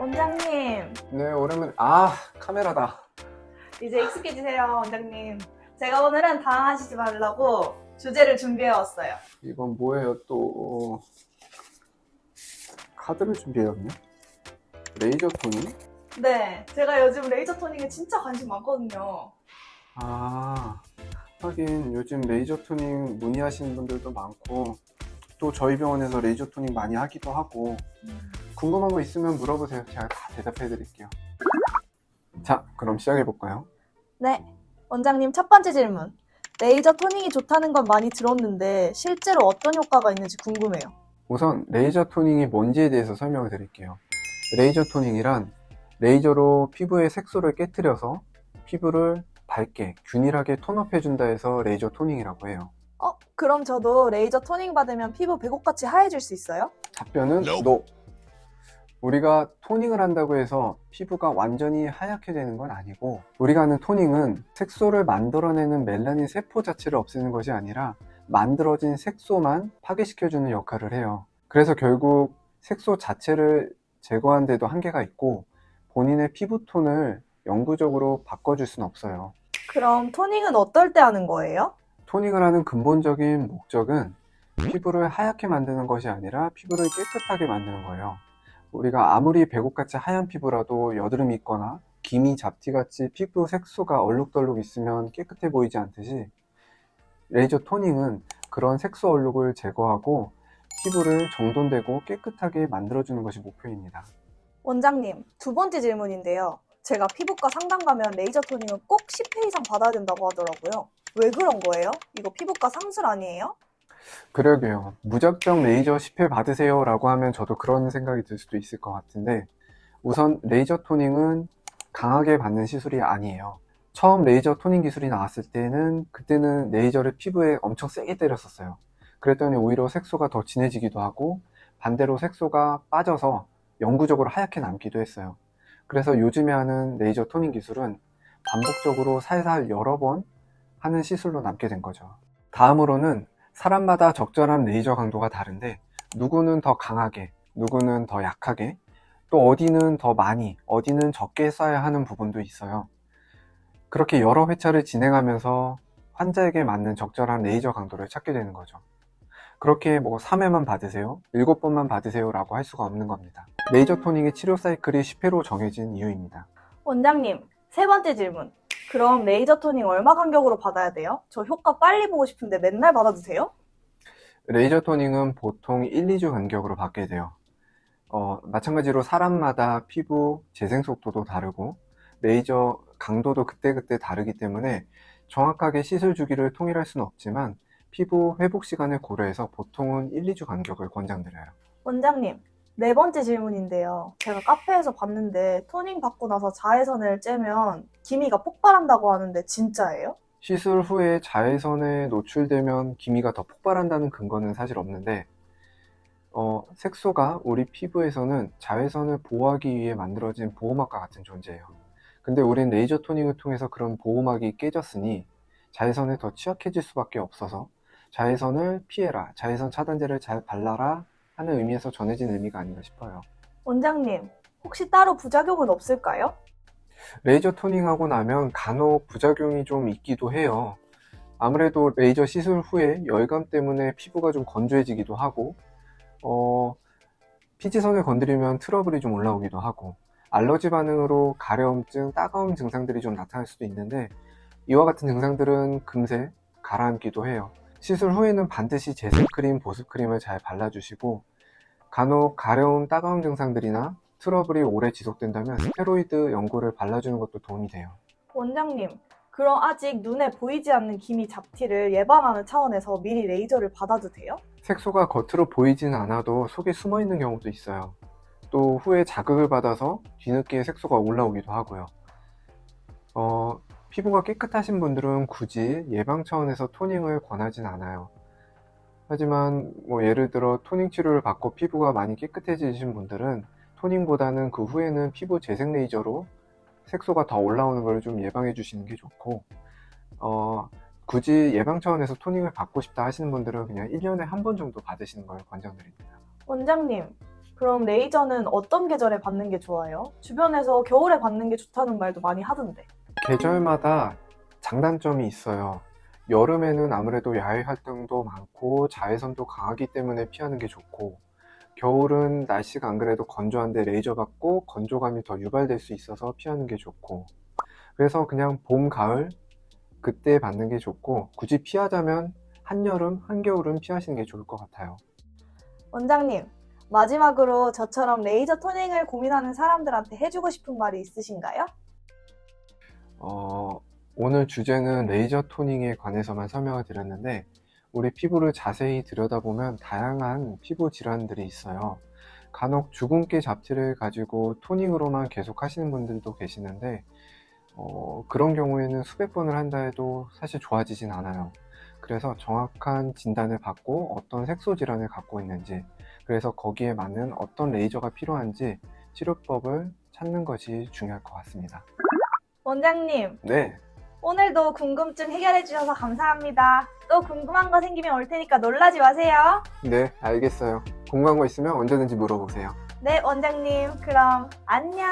원장님, 네, 오랜만에. 카메라다. 이제 익숙해지세요, 원장님. 제가 오늘은 당황하시지 말라고 주제를 준비해 왔어요. 이건 뭐예요, 또. 카드를 준비해왔네. 레이저 토닝? 네, 제가 요즘 레이저 토닝에 진짜 관심 많거든요. 하긴 요즘 레이저 토닝 문의하시는 분들도 많고, 또 저희 병원에서 레이저 토닝 많이 하기도 하고, 궁금한 거 있으면 물어보세요. 제가 다 대답해 드릴게요. 자, 그럼 시작해 볼까요? 네, 원장님 첫 번째 질문. 레이저 토닝이 좋다는 건 많이 들었는데 실제로 어떤 효과가 있는지 궁금해요. 우선 레이저 토닝이 뭔지에 대해서 설명을 드릴게요. 레이저 토닝이란 레이저로 피부의 색소를 깨트려서 피부를 밝게 균일하게 톤업해 준다 해서 레이저 토닝이라고 해요. 그럼 저도 레이저 토닝 받으면 피부 배곡같이 하얘질 수 있어요? 답변은 NO. 우리가 토닝을 한다고 해서 피부가 완전히 하얗게 되는 건 아니고, 우리가 하는 토닝은 색소를 만들어내는 멜라닌 세포 자체를 없애는 것이 아니라 만들어진 색소만 파괴시켜주는 역할을 해요. 그래서 결국 색소 자체를 제거하는 데도 한계가 있고, 본인의 피부톤을 영구적으로 바꿔줄 수는 없어요. 그럼 토닝은 어떨 때 하는 거예요? 토닝을 하는 근본적인 목적은 피부를 하얗게 만드는 것이 아니라 피부를 깨끗하게 만드는 거예요. 우리가 아무리 배곡같이 하얀 피부라도 여드름이 있거나 기미, 잡티같이 피부 색소가 얼룩덜룩 있으면 깨끗해 보이지 않듯이, 레이저 토닝은 그런 색소 얼룩을 제거하고 피부를 정돈되고 깨끗하게 만들어주는 것이 목표입니다. 원장님, 두 번째 질문인데요. 제가 피부과 상담 가면 레이저 토닝은 꼭 10회 이상 받아야 된다고 하더라고요. 왜 그런 거예요? 이거 피부과 상술 아니에요? 그러게요. 무작정 레이저 10회 받으세요 라고 하면 저도 그런 생각이 들 수도 있을 것 같은데, 우선 레이저 토닝은 강하게 받는 시술이 아니에요. 처음 레이저 토닝 기술이 나왔을 때는, 그때는 레이저를 피부에 엄청 세게 때렸었어요. 그랬더니 오히려 색소가 더 진해지기도 하고, 반대로 색소가 빠져서 영구적으로 하얗게 남기도 했어요. 그래서 요즘에 하는 레이저 토닝 기술은 반복적으로 살살 여러 번 하는 시술로 남게 된 거죠. 다음으로는 사람마다 적절한 레이저 강도가 다른데, 누구는 더 강하게, 누구는 더 약하게, 또 어디는 더 많이, 어디는 적게 쏴야 하는 부분도 있어요. 그렇게 여러 회차를 진행하면서 환자에게 맞는 적절한 레이저 강도를 찾게 되는 거죠. 그렇게 3회만 받으세요, 7번만 받으세요 라고 할 수가 없는 겁니다. 레이저 토닝의 치료 사이클이 10회로 정해진 이유입니다. 원장님, 세 번째 질문. 그럼 레이저 토닝 얼마 간격으로 받아야 돼요? 저 효과 빨리 보고 싶은데 맨날 받아도 돼요? 레이저 토닝은 보통 1, 2주 간격으로 받게 돼요. 마찬가지로 사람마다 피부 재생 속도도 다르고 레이저 강도도 그때그때 다르기 때문에 정확하게 시술 주기를 통일할 수는 없지만, 피부 회복 시간을 고려해서 보통은 1, 2주 간격을 권장드려요. 원장님, 네 번째 질문인데요. 제가 카페에서 봤는데 토닝 받고 나서 자외선을 쬐면 기미가 폭발한다고 하는데 진짜예요? 시술 후에 자외선에 노출되면 기미가 더 폭발한다는 근거는 사실 없는데, 색소가 우리 피부에서는 자외선을 보호하기 위해 만들어진 보호막과 같은 존재예요. 근데 우린 레이저 토닝을 통해서 그런 보호막이 깨졌으니 자외선에 더 취약해질 수밖에 없어서, 자외선을 피해라, 자외선 차단제를 잘 발라라 하는 의미에서 전해진 의미가 아닌가 싶어요. 원장님, 혹시 따로 부작용은 없을까요? 레이저 토닝하고 나면 간혹 부작용이 좀 있기도 해요. 아무래도 레이저 시술 후에 열감 때문에 피부가 좀 건조해지기도 하고, 피지선을 건드리면 트러블이 좀 올라오기도 하고, 알러지 반응으로 가려움증, 따가움 증상들이 좀 나타날 수도 있는데, 이와 같은 증상들은 금세 가라앉기도 해요. 시술 후에는 반드시 제습크림, 보습크림을 잘 발라주시고, 간혹 가려움, 따가움 증상들이나 트러블이 오래 지속된다면 스테로이드 연고를 발라주는 것도 도움이 돼요. 원장님, 그럼 아직 눈에 보이지 않는 기미 잡티를 예방하는 차원에서 미리 레이저를 받아도 돼요? 색소가 겉으로 보이지는 않아도 속에 숨어 있는 경우도 있어요. 또 후에 자극을 받아서 뒤늦게 색소가 올라오기도 하고요. 피부가 깨끗하신 분들은 굳이 예방 차원에서 토닝을 권하진 않아요. 하지만 예를 들어 토닝 치료를 받고 피부가 많이 깨끗해지신 분들은 토닝보다는 그 후에는 피부 재생 레이저로 색소가 더 올라오는 걸 좀 예방해 주시는 게 좋고, 굳이 예방 차원에서 토닝을 받고 싶다 하시는 분들은 그냥 1년에 한 번 정도 받으시는 걸 권장드립니다. 원장님, 그럼 레이저는 어떤 계절에 받는 게 좋아요? 주변에서 겨울에 받는 게 좋다는 말도 많이 하던데. 계절마다 장단점이 있어요. 여름에는 아무래도 야외 활동도 많고 자외선도 강하기 때문에 피하는 게 좋고, 겨울은 날씨가 안 그래도 건조한데 레이저 받고 건조감이 더 유발될 수 있어서 피하는 게 좋고, 그래서 그냥 봄, 가을 그때 받는 게 좋고, 굳이 피하자면 한여름, 한겨울은 피하시는 게 좋을 것 같아요. 원장님, 마지막으로 저처럼 레이저 토닝을 고민하는 사람들한테 해주고 싶은 말이 있으신가요? 오늘 주제는 레이저 토닝에 관해서만 설명을 드렸는데, 우리 피부를 자세히 들여다보면 다양한 피부 질환들이 있어요. 간혹 주근깨 잡티를 가지고 토닝으로만 계속 하시는 분들도 계시는데, 그런 경우에는 수백 번을 한다 해도 사실 좋아지진 않아요. 그래서 정확한 진단을 받고 어떤 색소 질환을 갖고 있는지, 그래서 거기에 맞는 어떤 레이저가 필요한지 치료법을 찾는 것이 중요할 것 같습니다. 원장님, 네, 오늘도 궁금증 해결해 주셔서 감사합니다. 또 궁금한 거 생기면 올 테니까 놀라지 마세요. 네, 알겠어요. 궁금한 거 있으면 언제든지 물어보세요. 네, 원장님. 그럼 안녕.